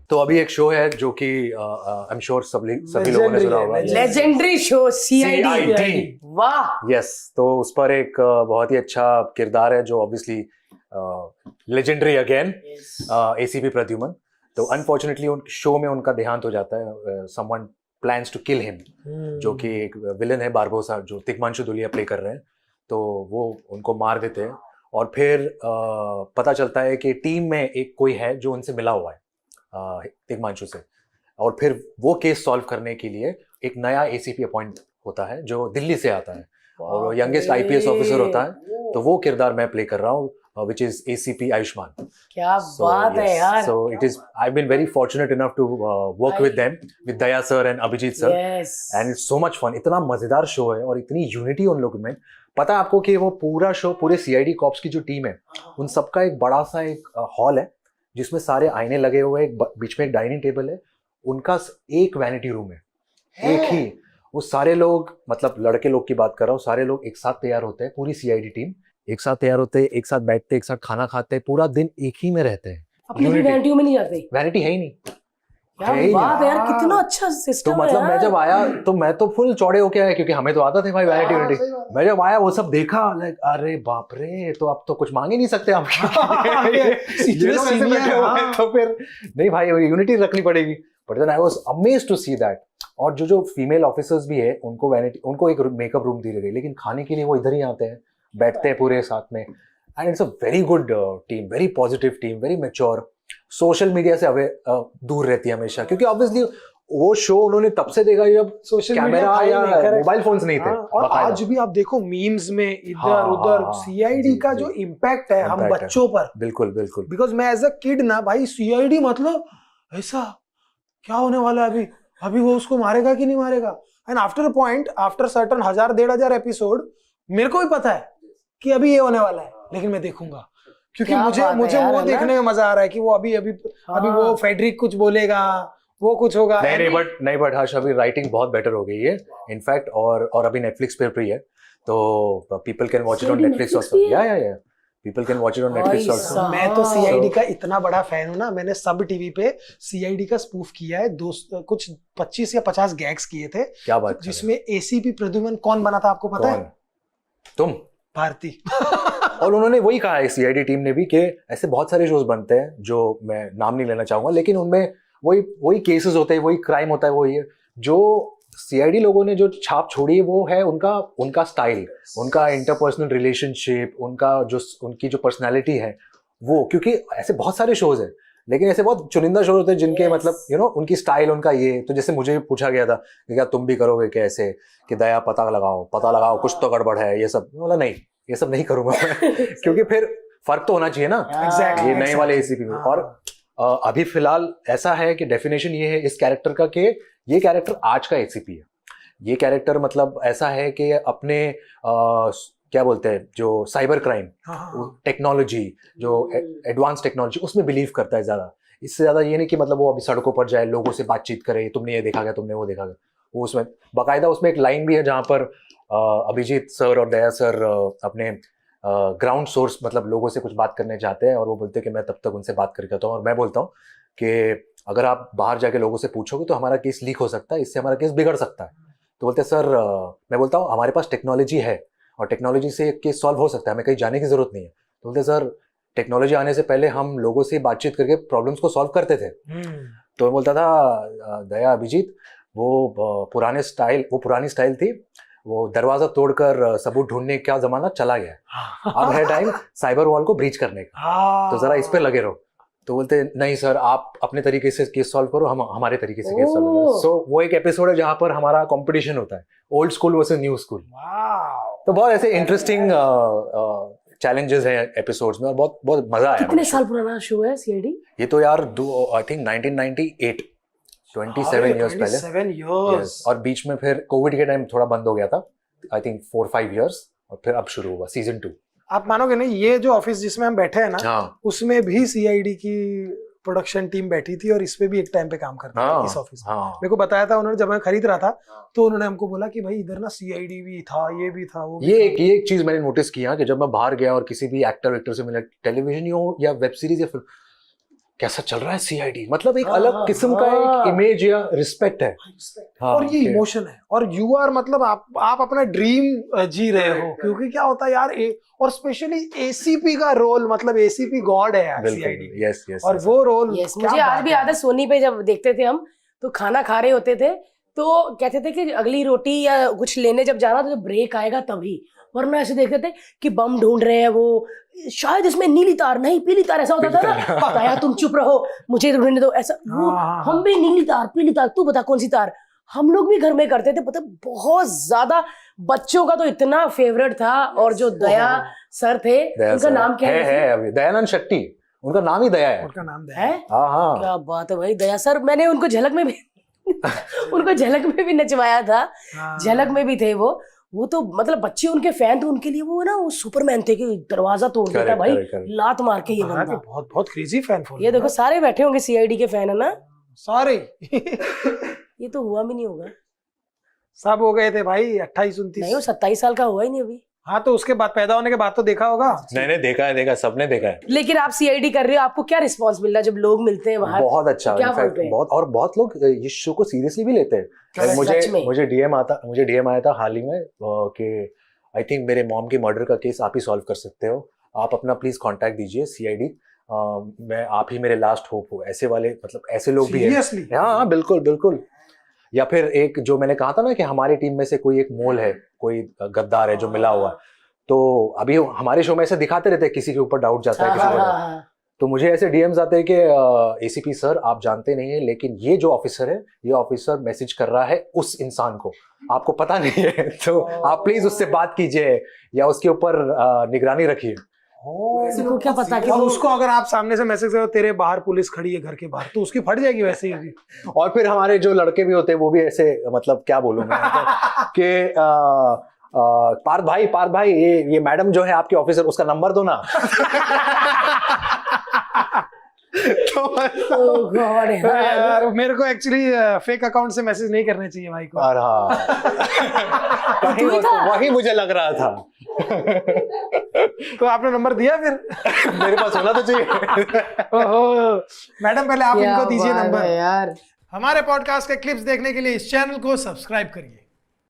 तो अभी एक शो है जो कि आई एम श्योर सभी लोगों ने सुना होगा, लेजेंडरी शो सीआईडी। CID। वाह। यस, तो उस पर एक बहुत ही अच्छा किरदार है जो obviously legendary again, ACP Pradyuman. तो अनफॉर्चुनेटली उन शो में उनका देहांत हो जाता है। Someone plans to kill him, जो कि एक विलन है बारबोसा, जो तिग्मांशु धूलिया प्ले कर रहे हैं। तो वो उनको मार देते हैं और फिर पता चलता है कि टीम में एक कोई है जो उनसे मिला हुआ है तिग्मांशु से, और फिर वो केस सॉल्व करने के लिए एक नया ACP अपॉइंट होता है जो दिल्ली से आता है और वो यंगेस्ट IPS ऑफिसर होता है। तो वो किरदार मैं प्ले कर रहा हूँ, which is ACP आयुष्मान। क्या बात है यार। So it is, I've been very fortunate enough to work with them, with Daya sir and Abhijit sir, and it's so much fun। इतना मजेदार शो है और इतनी यूनिटी उन लोगों में। पता है आपको कि वो पूरा शो, पूरे CID कॉप्स की जो टीम है, उन सबका एक बड़ा सा एक हॉल है जिसमें सारे आईने लगे हुए हैं, बीच में एक डाइनिंग टेबल है, उनका एक वैनिटी रूम है, एक ही। वो सारे लोग, मतलब लड़के लोग की बात कर रहा हूँ, सारे लोग एक साथ तैयार होते हैं, पूरी CID टीम एक साथ तैयार होते हैं, एक साथ बैठते हैं, एक साथ खाना खाते हैं, पूरा दिन एक ही में रहते हैं। अपनी वैनिटी में नहीं जाते? वैनिटी है ही नहीं। क्या बात है यार, कितना अच्छा सिस्टम है। तो मतलब मैं जब आया तो मैं तो फुल चौड़े होके आया, क्योंकि हमें तो आता था भाई वैनिटी। मैं जब आया वो सब देखा, लाइक अरे बाप रे, तो अब तो कुछ मांग ही नहीं सकते हम। तो फिर नहीं भाई, यूनिटी रखनी पड़ेगी। But then I was amazed to see that. और जो फीमेल ऑफिसर्स भी है, उनको वैनिटी, उनको एक मेकअप रूम दी गई, लेकिन खाने के लिए वो इधर ही आते हैं, बैठते हैं पूरे साथ में। And it's a very good team, very positive team, very mature. Social media से दूर रहती है हमेशा, क्योंकि ऑब्वियसली वो शो उन्होंने तब से देखा जब सोशल कैमरा या मोबाइल फोन्स नहीं थे। और आज भी आप देखो मीम्स में इधर उधर CID का जो इम्पैक्ट है हम बच्चों पर, बिल्कुल बिल्कुल। बिकॉज मैं एज अ किड ना भाई, CID मतलब ऐसा क्या होने वाला है, अभी वो उसको मारेगा कि नहीं मारेगा। And after a point, after certain 1000-1500 episode, मेरे को भी पता है कि अभी ये होने वाला है, लेकिन मैं देखूंगा क्योंकि मुझे वो देखने में मजा आ रहा है कि वो अभी वो फेडरिक कुछ बोलेगा, वो कुछ होगा। नहीं बट हर्ष, अभी राइटिंग बहुत बेटर हो गई है इनफैक्ट, और अभी नेटफ्लिक्स पे फ्री है, तो people can watch it on Netflix also. या people can watch it on Netflix also. मैं तो CID का इतना बड़ा फैन हूं ना, मैंने सब टीवी पे CID का स्पूफ किया है, कुछ 25 या 50 गैग्स किए थे। क्या बात, जिसमें ACP प्रद्युमन कौन बना था आपको पता है? तुम, भारती। और उन्होंने वही कहा है CID टीम ने भी कि ऐसे बहुत सारे शोज बनते हैं जो मैं नाम नहीं लेना चाहूंगा, लेकिन उनमें वही केसेस होते हैं, वही क्राइम होता है, वही है जो CID लोगों ने जो छाप छोड़ी है, वो है उनका स्टाइल, उनका इंटरपर्सनल रिलेशनशिप, उनकी जो पर्सनैलिटी है वो। क्योंकि ऐसे बहुत सारे शोज हैं, लेकिन ऐसे बहुत चुनिंदा शोज होते हैं जिनके मतलब उनकी स्टाइल, उनका ये। तो जैसे मुझे पूछा गया था कि क्या तुम भी करोगे कैसे, कि दया पता लगाओ कुछ तो गड़बड़ है, ये सब। बोला नहीं, ये सब नहीं करूंगा मैं। क्योंकि फिर फर्क तो होना चाहिए ना। Exactly, ये नए वाले ACP में। और अभी फिलहाल ऐसा है कि डेफिनेशन ये है इस कैरेक्टर का कि ये कैरेक्टर आज का ACP है। ये कैरेक्टर मतलब ऐसा है कि अपने क्या बोलते हैं, जो साइबर क्राइम, टेक्नोलॉजी, जो एडवांस टेक्नोलॉजी, उसमें बिलीव करता है ज्यादा। इससे ज्यादा ये नहीं कि मतलब वो अभी सड़कों पर जाए, लोगों से बातचीत करे, तुमने ये देखा गया, तुमने वो देखा गया। वो उसमें बाकायदा उसमें एक लाइन भी है जहाँ पर अभिजीत सर और दया सर अपने ग्राउंड सोर्स, मतलब लोगों से कुछ बात करने चाहते हैं, और वो बोलते हैं कि मैं तब तक उनसे बात करके आता हूँ। और मैं बोलता हूँ कि अगर आप बाहर जाके लोगों से पूछोगे तो हमारा केस लीक हो सकता है, इससे हमारा केस बिगड़ सकता है। तो बोलते हैं सर, मैं बोलता हूँ हमारे पास टेक्नोलॉजी है और टेक्नोलॉजी से केस सॉल्व हो सकता है, हमें कहीं जाने की जरूरत नहीं है। तो बोलते हैं सर, टेक्नोलॉजी आने से पहले हम लोगों से बातचीत करके प्रॉब्लम्स को सॉल्व करते थे। तो मैं बोलता था दया, अभिजीत, वो पुरानी स्टाइल थी, वो दरवाजा तोड़कर सबूत ढूंढने का जमाना चला गया। अब है टाइम साइबर वॉल को ब्रीच करने का, तो जरा इस पे लगे रहो। तो बोलते नहीं सर, आप अपने तरीके से केस सॉल्व करो, हम हमारे तरीके से केस सॉल्व करो। सो वो एक एपिसोड है जहां पर हमारा कंपटीशन होता है, old school versus new school. तो बहुत ऐसे इंटरेस्टिंग चैलेंजेस हैं एपिसोड्स में, और बहुत बहुत मजा आया। कितने साल पुराना शो है CID? ये तो यार आई थिंक 1998, 27 इयर्स पहले। 27 years। और बीच में फिर कोविड के टाइम थोड़ा बंद हो गया था, आई थिंक 4-5 इयर्स, और फिर अब शुरू हुआ सीजन 2। आप मानोगे नहीं, ये जो ऑफिस जिसमें हम बैठे हैं ना, उसमें भी CID की प्रोडक्शन टीम बैठी थी, और इस पे भी एक टाइम पे काम करती थी इस ऑफिस में। मेरे को बताया था उन्होंने, जब मैं खरीद रहा था तो उन्होंने हमको बोला कि भाई इधर ना CID भी था, ये भी था, वो भी ये एक चीज मैंने नोटिस किया कि जब मैं बाहर गया और किसी भी एक्टर से मिला, टेलीविजन हो या वेब सीरीज या फिल्म, कैसा चल रहा है सीआईडी, मतलब एक अलग किस्म का एक इमेज या रिस्पेक्ट है। हाँ, और ये इमोशन है, और यू आर मतलब आप अपना ड्रीम जी रहे हो, क्योंकि क्या होता है यार, और स्पेशली एसीपी का रोल, मतलब एसीपी गॉड है यार सीआईडी। Yes yes. और वो रोल मुझे आज भी याद है, सोनी पे जब देखते थे हम, तो खाना खा रहे होते थे तो कहते थे कि अगली रोटी या कुछ लेने जब जाना तो जब ब्रेक आएगा तभी, वरना ऐसे देखते थे कि बम ढूंढ रहे हैं, वो शायद इसमें नीली तार नहीं पीली तार, ऐसा होता था ना, दया तुम चुप रहो मुझे ढूंढने दो, ऐसा वो हम भी नीली तार पीली तार, तू बता कौन सी तार, हम लोग भी घर में करते थे। पता बहुत ज्यादा बच्चों का तो इतना फेवरेट था। और जो दया सर थे, उनका नाम क्या है? अभी दयानंद शेट्टी, उनका नाम ही दया है। उनका नाम दया है। हाँ, क्या बात है भाई, दया सर, मैंने उनको झलक में भी उनको झलक में भी नचवाया था, झलक में भी थे वो तो मतलब बच्चे उनके फैन थे, उनके लिए वो ना वो सुपरमैन थे कि दरवाजा तोड़ देता भाई, लात मार के। ये बंदा बहुत बहुत क्रेजी फैन फॉलोइंग। ये देखो सारे बैठे होंगे सीआईडी के फैन, है ना सारे। ये तो हुआ भी नहीं होगा, सब हो गए थे भाई 28-29। नहीं, वो 27 साल का हुआ ही नहीं अभी। हाँ तो उसके बाद, पैदा होने के बाद तो देखा होगा। नहीं देखा है, सबने देखा है। लेकिन आप सीआईडी कर रहे हो, आपको क्या रिस्पांस मिल रहा है जब लोग मिलते हैं बाहर? बहुत अच्छा, बहुत लोग इस शो को सीरियसली भी लेते हैं। मुझे डीएम आया था हाल ही में कि आई थिंक मेरे मॉम की मर्डर का केस आप ही सॉल्व कर सकते हो, आप अपना प्लीज कांटेक्ट दीजिए सीआईडी, मैं आप ही मेरे लास्ट होप हो। ऐसे वाले, मतलब ऐसे लोग भी हैं। हाँ बिल्कुल बिल्कुल। या फिर एक जो मैंने कहा था ना कि हमारी टीम में से कोई एक मोल है, कोई गद्दार है जो मिला हुआ, तो अभी हमारे शो में ऐसे दिखाते रहते हैं, किसी के ऊपर डाउट जाता है किसी को, तो मुझे ऐसे डीएम्स आते हैं कि एसीपी सर आप जानते नहीं है, लेकिन ये जो ऑफिसर है, ये ऑफिसर मैसेज कर रहा है उस इंसान को, आपको पता नहीं है, तो आप प्लीज उससे बात कीजिए या उसके ऊपर निगरानी रखिए। को क्या पता कि उसको अगर आप सामने से मैसेज करो तेरे बाहर पुलिस खड़ी है घर के बाहर, तो उसकी फट जाएगी वैसे ही। और फिर हमारे जो लड़के भी होते हैं वो भी ऐसे, मतलब क्या बोलूं मैं कि पार्थ भाई ये मैडम जो है आपके ऑफिसर, उसका नंबर दो ना। तो यार मेरे को एक्चुअली फेक अकाउंट से मैसेज नहीं करने चाहिए भाई को। वही मुझे लग रहा था। तो आपने नंबर दिया फिर? मेरे पास होना तो चाहिए। ओहो मैडम, पहले आप इनको दीजिए नंबर यार। हमारे पॉडकास्ट के क्लिप्स देखने के लिए इस चैनल को सब्सक्राइब करिए।